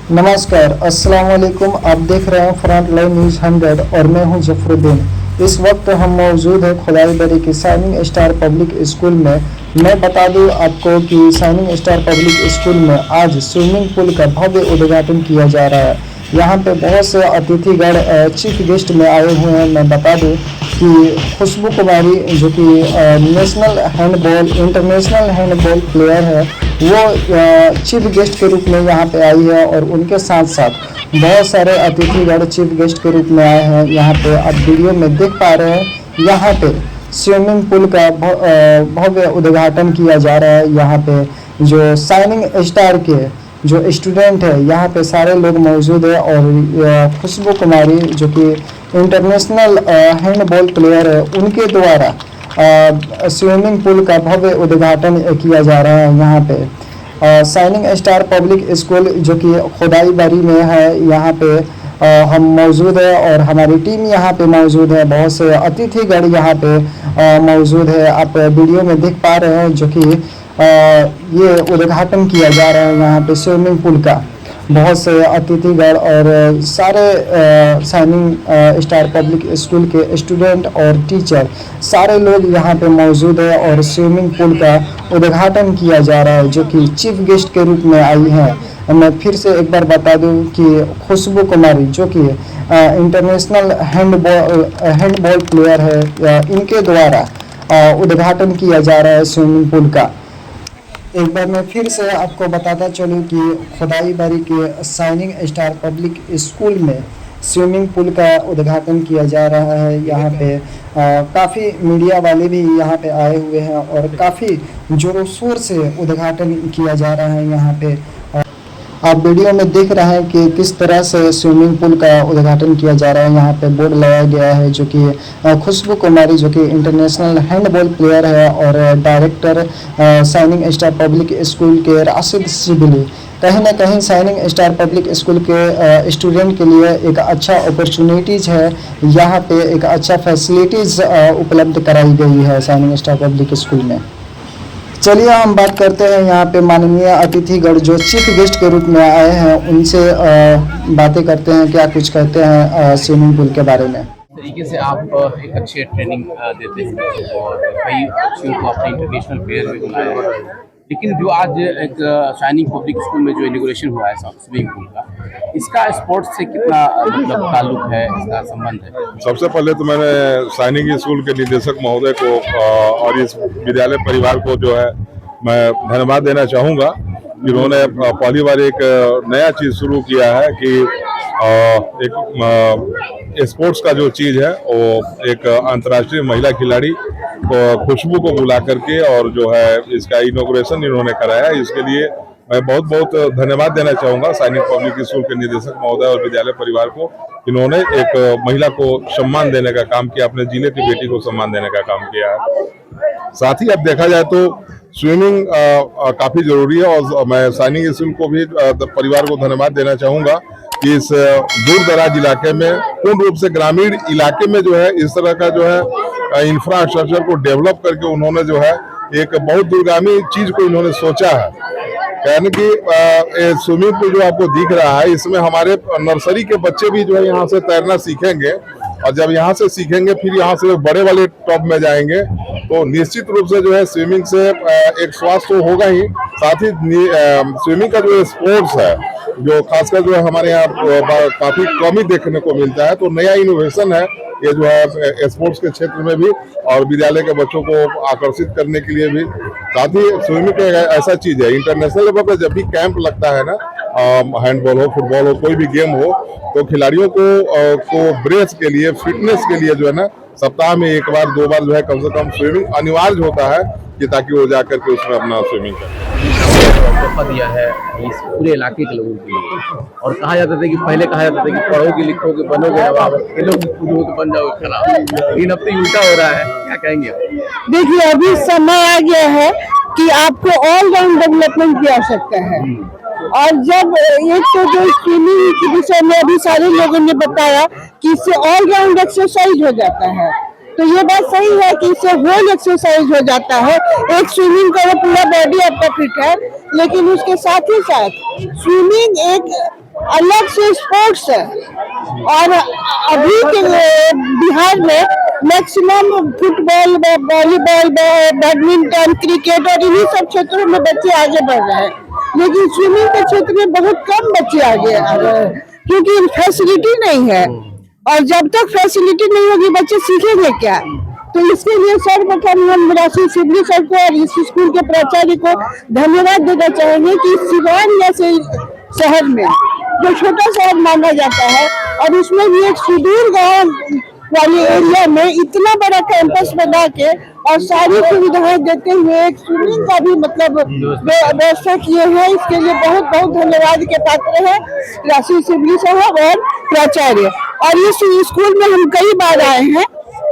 नमस्कार, अस्सलाम वालेकुम। आप देख रहे हैं फ्रंट लाइन न्यूज़ 100 और मैं हूं जफरुद्दीन। इस वक्त हम मौजूद हैं खुदाईबरी की शाइनिंग स्टार पब्लिक स्कूल में। मैं बता दूं आपको कि शाइनिंग स्टार पब्लिक स्कूल में आज स्विमिंग पूल का भव्य उद्घाटन किया जा रहा है। यहाँ पे बहुत से अतिथिगण चीफ गेस्ट में आए हुए हैं। मैं बता दूं कि खुशबू कुमारी जो कि national handball international handball player है, वो चीफ गेस्ट के रूप में यहाँ पे आई है और उनके साथ साथ बहुत सारे अतिथिगण चीफ गेस्ट के रूप में आए हैं। यहाँ पे आप वीडियो में देख पा रहे हैं, यहाँ पे स्विमिंग पूल का भव्य उद्घाटन किया जा रहा है। यहाँ पे जो शाइनिंग स्टार के जो स्टूडेंट है, यहाँ पे सारे लोग मौजूद है और खुशबू कुमारी जो कि इंटरनेशनल हैंडबॉल प्लेयर है, उनके द्वारा स्विमिंग पूल का भव्य उद्घाटन किया जा रहा है। यहाँ पे शाइनिंग स्टार पब्लिक स्कूल जो कि खुदाईबरी में है, यहाँ पे हम मौजूद है और हमारी टीम यहाँ पे मौजूद है। बहुत से अतिथिगण यहाँ पे मौजूद है। आप वीडियो में देख पा रहे हैं जो कि ये उद्घाटन किया जा रहा है यहाँ पे स्विमिंग पूल का। बहुत से अतिथिगण और सारे शाइनिंग स्टार पब्लिक स्कूल के स्टूडेंट और टीचर सारे लोग यहाँ पे मौजूद है और स्विमिंग पूल का उद्घाटन किया जा रहा है, जो कि चीफ गेस्ट के रूप में आई है। मैं फिर से एक बार बता दूं कि खुशबू कुमारी जो कि इंटरनेशनल हैंडबॉल प्लेयर है, इनके द्वारा उद्घाटन किया जा रहा है स्विमिंग पूल का। एक बार मैं फिर से आपको बताता चलूँ कि खुदाईबरी के शाइनिंग स्टार पब्लिक स्कूल में स्विमिंग पूल का उद्घाटन किया जा रहा है। यहाँ पे काफ़ी मीडिया वाले भी यहाँ पे आए हुए हैं और काफ़ी जोरों शोर से उद्घाटन किया जा रहा है। यहाँ पे आप वीडियो में देख रहे हैं कि किस तरह से स्विमिंग पूल का उद्घाटन किया जा रहा है। यहाँ पे बोर्ड लगाया गया है जो कि खुशबू कुमारी जो कि इंटरनेशनल हैंडबॉल प्लेयर है और director shining star public school के राशिद शिबली, कहीं ना कहीं शाइनिंग स्टार पब्लिक स्कूल के स्टूडेंट के लिए एक अच्छा अपॉर्चुनिटीज़ है। यहाँ पे एक अच्छा फैसिलिटीज़ उपलब्ध कराई गई है शाइनिंग स्टार पब्लिक स्कूल में। चलिए हम बात करते हैं यहाँ पे माननीय अतिथिगण जो चीफ गेस्ट के रूप में आए हैं, उनसे बातें करते हैं, क्या कुछ कहते हैं स्विमिंग पूल के बारे में। तरीके से आप एक अच्छी ट्रेनिंग देते हैं और कई बच्चियों को अपने इंटरनेशनल प्लेयर भी बनाया है। लेकिन जो आज एक शाइनिंग पब्लिक स्कूल में जो इनॉग्रेशन हुआ है स्विमिंग पूल का, इसका स्पोर्ट्स से कितना मतलब ताल्लुक है, इसका संबंध है? सबसे पहले तो मैंने शाइनिंग स्कूल के निदेशक महोदय को और इस विद्यालय परिवार को जो है मैं धन्यवाद देना चाहूँगा। इन्होंने पहली बार एक नया चीज़ शुरू किया है कि एक स्पोर्ट्स का जो चीज़ है वो एक अंतर्राष्ट्रीय महिला खिलाड़ी खुशबू को बुला करके और जो है इसका इनॉग्रेशन इन्होंने कराया। इसके लिए मैं बहुत बहुत धन्यवाद देना चाहूँगा शाइनिंग पब्लिक स्कूल के निदेशक महोदय और विद्यालय परिवार को। इन्होंने एक महिला को सम्मान देने का काम किया, अपने जिले की बेटी को सम्मान देने का काम किया है। साथ ही अब देखा जाए तो स्विमिंग काफ़ी ज़रूरी है और मैं शाइनिंग स्कूल को भी परिवार को धन्यवाद देना चाहूँगा कि इस दूर दराज इलाके में, पूर्ण रूप से ग्रामीण इलाके में जो है इस तरह का जो है इंफ्रास्ट्रक्चर को डेवलप करके उन्होंने जो है एक बहुत दूरगामी चीज़ को इन्होंने सोचा है। यानी कि स्विमिंग पूल जो आपको दिख रहा है, इसमें हमारे नर्सरी के बच्चे भी जो है यहाँ से तैरना सीखेंगे और जब यहाँ से सीखेंगे फिर यहाँ से बड़े वाले टॉप में जाएंगे तो निश्चित रूप से जो है स्विमिंग से एक स्वास्थ्य तो होगा ही, साथ ही स्विमिंग का जो स्पोर्ट्स है जो खासकर जो है हमारे यहाँ काफी कम ही देखने को मिलता है, तो नया इनोवेशन है ये जो है स्पोर्ट्स के क्षेत्र में भी और विद्यालय के बच्चों को आकर्षित करने के लिए भी। साथ ही स्विमिंग ऐसा चीज है, इंटरनेशनल लेवल पर जब भी कैंप लगता है ना, हैंडबॉल हो, फुटबॉल हो, कोई भी गेम हो, तो खिलाड़ियों को ब्रेस के लिए, फिटनेस के लिए जो है ना सप्ताह में एक बार दो बार जो है कम से कम स्विमिंग अनिवार्य होता है कि ताकि वो जाकर के उसमें अपना स्विमिंग करें। तोहफा दिया है इस पूरे इलाके के लोगों के लिए और कहा जाता था कि पहले कहा जाता था कि पढ़ोगे लिखोगे बनोगे नवाब, खेलोगे कूदोगे तो बन जाओगे खराब, लेकिन अब तो उल्टा हो रहा है। क्या कहेंगे आप? देखिए, अभी समय आ गया है कि आपको ऑल राउंड डेवलपमेंट की आवश्यकता है और जब एक तो जो स्विमिंग के विषय में अभी सारे लोगों ने बताया कि इससे ऑल राउंड एक्सरसाइज हो जाता है, तो ये बात सही है कि इससे होल एक्सरसाइज हो जाता है। एक स्विमिंग करो पूरा बॉडी आपका फिट है, लेकिन उसके साथ ही साथ स्विमिंग एक अलग से स्पोर्ट्स है। और अभी के बिहार में maximum football, volleyball, badminton, cricket और इन्हीं सब क्षेत्रों में बच्चे आगे बढ़ रहे हैं, लेकिन स्विमिंग के क्षेत्र में बहुत कम बच्चे आगे आ रहे हैं, क्योंकि फैसिलिटी नहीं है। और जब तक फैसिलिटी नहीं होगी बच्चे सीखेंगे क्या? तो इसके लिए सर्वप्रथम हम राशि सिबली सर को और इस स्कूल के प्राचार्य को धन्यवाद देना चाहेंगे कि सिवान जैसे शहर में, जो छोटा शहर माना जाता है, और उसमें भी एक सुदूर गांव वाले एरिया में इतना बड़ा कैंपस बना के और सारी सुविधाएं देते हुए एक स्विमिंग का भी मतलब व्यवस्था किए हैं। इसके लिए बहुत बहुत धन्यवाद के पात्र हैं राशि सिबली साहब और प्राचार्य। और इस स्कूल में हम कई बार आए हैं,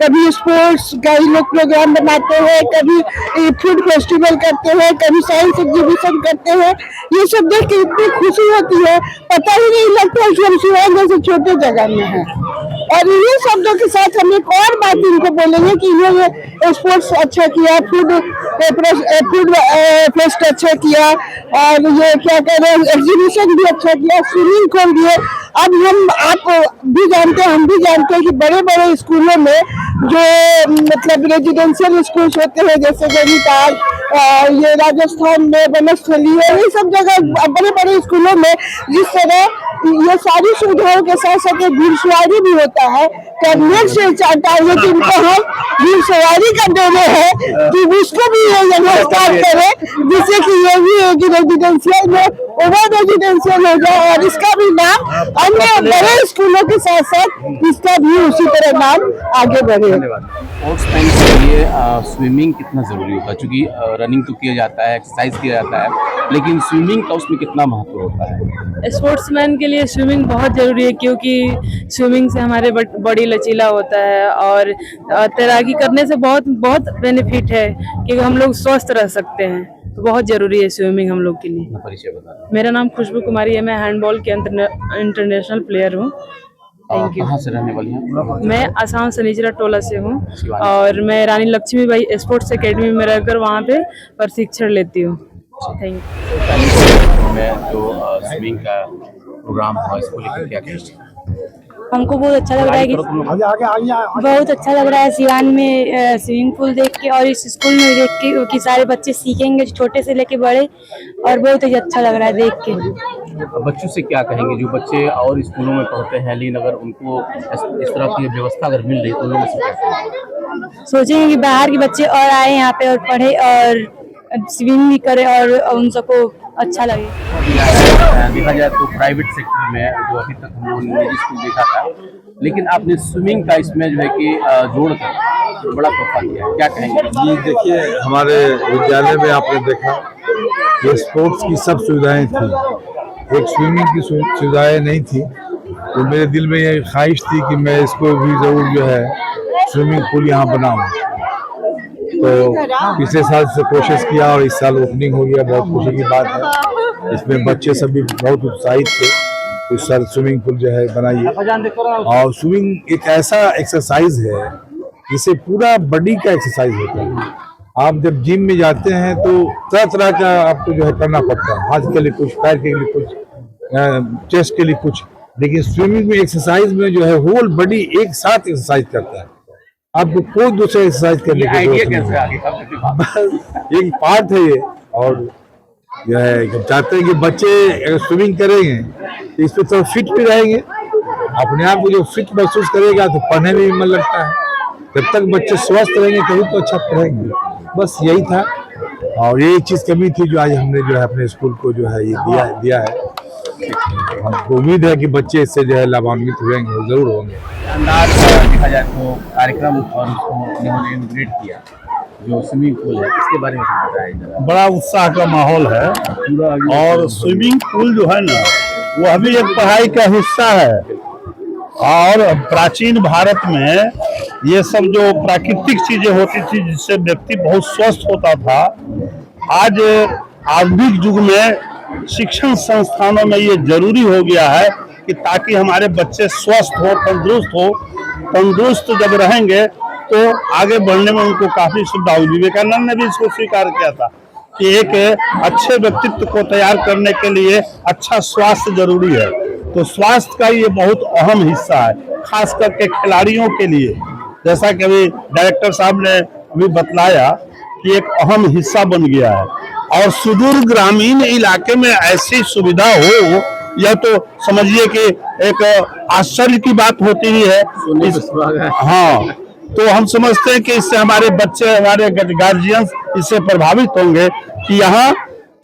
कभी स्पोर्ट्स का ही लोग प्रोग्राम बनाते हैं, कभी फूड फेस्टिवल करते हैं, कभी साइंस एग्जीबिशन करते हैं। ये सब देख के इतनी खुशी होती है, पता ही नहीं लगता कि हम शिवान जैसे छोटे जगह में हैं। और इन्हीं शब्दों के साथ हम एक और बात इनको बोलेंगे कि इन्होंने स्पोर्ट्स अच्छा किया, फूड फेस्ट अच्छा किया, और ये क्या कह रहे हैं एग्जीबिशन भी अच्छा किया, स्विमिंग खोल दिए। अब आप भी जानते हैं, हम भी जानते हैं कि बड़े बड़े स्कूलों में जो मतलब रेजिडेंशियल स्कूल होते हैं, जैसे नैनीताल, ये राजस्थान में बनस्थली है, ये सब जगह बड़े बड़े स्कूलों में जिस तरह ये सारी सुविधाओं के साथ साथ घुड़सवारी भी होता है। कैबिनेट से चाहता है कि इनको हम घुड़सवारी का देने हैं कि उसको भी ये व्यवस्था करें, जिससे कि ये भी एक रेजिडेंशियल में ओवर रेजिडेंशियल हो जाए और इसका भी नाम अन्य बड़े स्कूलों के साथ साथ इसका भी उसी तरह नाम आगे बढ़े। स्पोर्ट्समैन के लिए स्विमिंग कितना ज़रूरी होता है? क्योंकि रनिंग तो किया जाता है, एक्सरसाइज किया जाता है, लेकिन स्विमिंग का उसमें कितना महत्व होता है? स्पोर्ट्समैन के लिए स्विमिंग बहुत ज़रूरी है, क्योंकि स्विमिंग से हमारे बॉडी लचीला होता है और तैराकी करने से बहुत बहुत बेनिफिट है कि हम लोग स्वस्थ रह सकते हैं। तो बहुत ज़रूरी है स्विमिंग हम लोग के लिए। अपना परिचय बता। मेरा नाम खुशबू कुमारी है, मैं हैंडबॉल के इंटरनेशनल प्लेयर हूँ। Thank you. कहाँ से रहने वाली हैं? मैं आसाम सनीचरा टोला से हूँ और मैं रानी लक्ष्मीबाई स्पोर्ट्स एकेडमी में रहकर वहाँ पे प्रशिक्षण लेती हूँ। Thank you. मैं जो स्विमिंग का प्रोग्राम हुआ इसको लेकर क्या कहते हैं? हमको बहुत अच्छा लग रहा है कि बहुत अच्छा लग रहा है सिवान में स्विमिंग पूल देख के, और इस स्कूल में देख के, क्योंकि सारे बच्चे सीखेंगे छोटे से लेके बड़े, और बहुत ही अच्छा लग रहा है देख के। बच्चों से क्या कहेंगे जो बच्चे और स्कूलों में पढ़ते हैं, लेकिन अगर उनको इस तरह की व्यवस्था अगर मिल रही तो लोग सोचेंगे कि बाहर के बच्चे और आए यहाँ पे और पढ़े और स्विमिंग भी करें और उन सबको अच्छा लगे। देखा जाए तो प्राइवेट सेक्टर में जो अभी तक हम लोगों ने निजी स्कूल देखा था, लेकिन आपने स्विमिंग का इसमें जो है कि जोड़कर बड़ा तोहफा किया है, क्या कहेंगे? जी देखिए, हमारे विद्यालय में आपने देखा ये स्पोर्ट्स की सब सुविधाएं थी, एक स्विमिंग की सुविधाएं नहीं थी। तो मेरे दिल में ये ख्वाहिश थी कि मैं इसको भी जरूर जो है स्विमिंग पूल यहाँ बनाऊँ। तो पिछले साल से कोशिश किया और इस साल ओपनिंग हो गया, बहुत खुशी की बात है। इसमें बच्चे सभी बहुत उत्साहित थे, इस साल स्विमिंग पूल जो है बनाइए। और स्विमिंग एक ऐसा एक्सरसाइज है जिससे पूरा बॉडी का एक्सरसाइज होता है। आप जब जिम में जाते हैं तो तरह तरह का आपको जो है करना पड़ता है, हाथ के लिए कुछ, पैर के लिए कुछ, चेस्ट के लिए कुछ, लेकिन स्विमिंग में एक्सरसाइज में जो है होल बॉडी एक साथ एक्सरसाइज करता है। आपको कोई दूसरा एक्सरसाइज करने की जरूरत नहीं, एक पार्ट है ये। और जो है चाहते हैं कि बच्चे अगर स्विमिंग करेंगे तो इस पर थोड़ा फिट भी रहेंगे, अपने आप को जो फिट महसूस करेगा तो पढ़ने में भी मन लगता है। जब तक बच्चे स्वस्थ रहेंगे तभी तो अच्छा पढ़ेंगे। बस यही था, और यही चीज़ कमी थी जो आज हमने जो है अपने स्कूल को जो है ये दिया है। हमको उम्मीद है कि बच्चे इससे जो है लाभान्वित होंगे, जरूर होंगे। अंदाज देखा जाए तो कार्यक्रम और उसको उन्होंने इनोग्रेट किया जो स्विमिंग पूल है, इसके बारे में बताया। बड़ा उत्साह का माहौल है, और स्विमिंग पूल जो है ना वो अभी एक पढ़ाई का हिस्सा है। और प्राचीन भारत में ये सब जो प्राकृतिक चीजें होती थी जिससे व्यक्ति बहुत स्वस्थ होता था, आज आधुनिक युग में शिक्षण संस्थानों में ये जरूरी हो गया है कि ताकि हमारे बच्चे स्वस्थ हो, तंदुरुस्त जब रहेंगे तो आगे बढ़ने में उनको काफी सुविधा होगी। विवेकानंद ने भी इसको स्वीकार किया था कि एक अच्छे व्यक्तित्व को तैयार करने के लिए अच्छा स्वास्थ्य जरूरी है। तो स्वास्थ्य का ये बहुत अहम हिस्सा है, खास करके खिलाड़ियों के लिए। जैसा कि अभी डायरेक्टर साहब ने अभी बतलाया कि एक अहम हिस्सा बन गया है, और सुदूर ग्रामीण इलाके में ऐसी सुविधा हो, यह तो समझिए कि एक आश्चर्य की बात होती ही है। हाँ, तो हम समझते हैं कि इससे हमारे बच्चे, हमारे गार्जियंस इससे प्रभावित होंगे कि यहाँ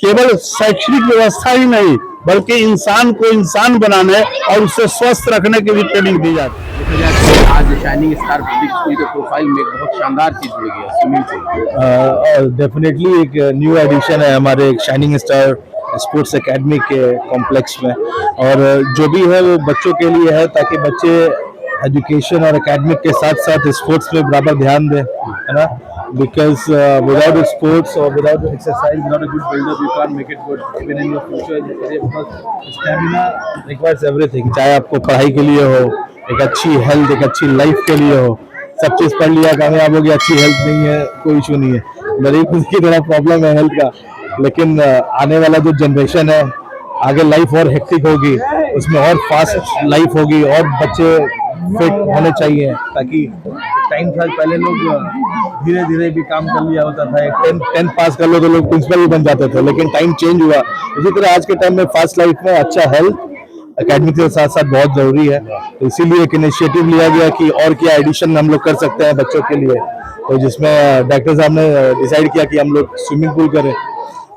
केवल शैक्षणिक व्यवस्था ही नहीं बल्कि इंसान को इंसान बनाने और उससे स्वस्थ रखने की भी ट्रेनिंग दी जाती है। आज शाइनिंग स्टार पब्लिक स्कूल के प्रोफाइल में एक बहुत शानदार चीज जुड़ गया, स्विमिंग पूल। डेफिनेटली एक न्यू एडिशन है हमारे शाइनिंग स्टार स्पोर्ट्स एकेडमी के कॉम्प्लेक्स में, और जो भी है वो बच्चों के लिए है ताकि बच्चे एजुकेशन और एकेडमिक के साथ साथ स्पोर्ट्स में बराबर ध्यान दें, है ना। Because without sports or without exercise, without a good build-up, you can't make it good even in your future in your career, because stamina requires everything. चाहे आपको पढ़ाई के लिए हो, एक अच्छी हेल्थ, एक अच्छी लाइफ के लिए हो, सब चीज़ पढ़ लिया, कामयाब हो गया, अच्छी हेल्थ नहीं है, कोई इशू नहीं है। मेरी खुद की थोड़ा प्रॉब्लम है हेल्थ का, लेकिन आने वाला जो जनरेशन है, आगे लाइफ और हेक्टिक होगी, उसमें और फास्ट लाइफ होगी, और बच्चे फिट होने चाहिए, ताकि टाइम साल पहले लोग धीरे धीरे भी काम कर लिया होता था। एक 10 पास कर लो तो लोग प्रिंसिपल भी बन जाते थे, लेकिन टाइम चेंज हुआ। इसी तरह आज के टाइम में फास्ट लाइफ में अच्छा हेल्थ एकेडमिक के साथ साथ बहुत जरूरी है। तो इसीलिए एक इनिशिएटिव लिया गया कि और क्या एडिशन हम लोग कर सकते हैं बच्चों के लिए, तो जिसमें डायरेक्टर साहब ने डिसाइड किया कि हम लोग स्विमिंग पूल करें।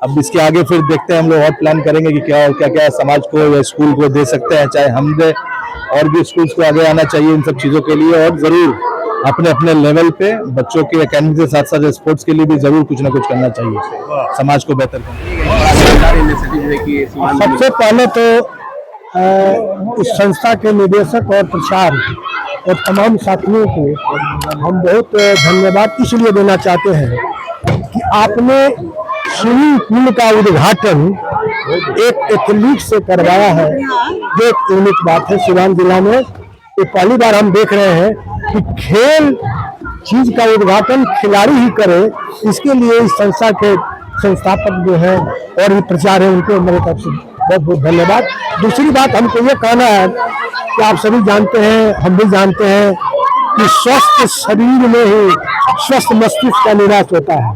अब इसके आगे फिर देखते हैं, हम लोग और प्लान करेंगे कि क्या और क्या क्या समाज को या स्कूल को दे सकते हैं, चाहे हम दे, और भी स्कूल्स को आगे आना चाहिए इन सब चीज़ों के लिए, और ज़रूर अपने अपने लेवल पे बच्चों के एकेडमी के साथ साथ स्पोर्ट्स के लिए भी जरूर कुछ ना कुछ करना चाहिए, समाज को बेहतर करना। सबसे पहले तो इस संस्था के निदेशक और प्रचार और तमाम साथियों को हम बहुत धन्यवाद इसलिए देना चाहते हैं कि आपने स्विमिंग पूल का उद्घाटन एक एथलीट से करवाया है, जो एक यूनिक बात है सिवान जिला में। ये पहली बार हम देख रहे हैं कि खेल चीज का उद्घाटन खिलाड़ी ही करे। इसके लिए इस संस्था के संस्थापक जो है और भी प्रचार है, उनको मेरे तरफ से बहुत बहुत धन्यवाद। दूसरी बात हमको ये कहना है कि आप सभी जानते हैं, हम भी जानते हैं कि स्वस्थ शरीर में ही स्वस्थ मस्तिष्क का निवास होता है,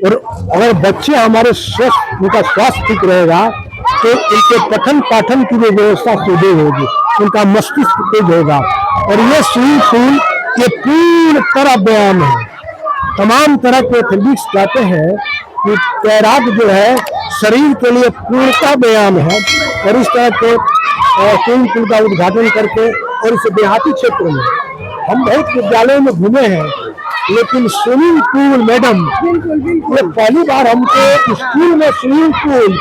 और अगर बच्चे हमारे स्वस्थ, उनका स्वास्थ्य ठीक रहेगा तो उनके पठन पाठन की भी व्यवस्था सुदृढ़ होगी, उनका मस्तिष्क तेज होगा। और ये स्विमिंग पूल ये पूर्ण तरह व्यायाम है। तमाम तरह के एथलीट्स कहते हैं कि तैराक जो है शरीर के लिए पूर्णतः व्यायाम है, और इस तरह के स्विमिंग पूल का उद्घाटन करके, और इस देहाती क्षेत्र में हम बहुत विद्यालयों में घूमे हैं, लेकिन स्विमिंग पूल मैडम ये पहली बार हमको स्कूल में स्विमिंग पूल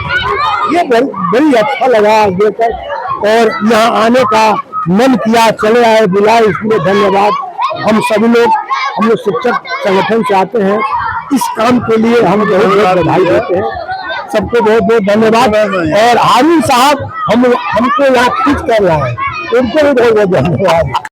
ये बड़ी अच्छा लगा देखकर, और यहाँ आने का मन किया, चले आए, बुलाए, इसलिए धन्यवाद। हम सभी लोग, हम लोग शिक्षक संगठन से आते हैं, इस काम के लिए हम बहुत बहुत बधाई देते हैं, सबको बहुत बहुत धन्यवाद। और हारून साहब हमको यहाँ खींच कर रहा है, उनको भी बहुत बहुत धन्यवाद।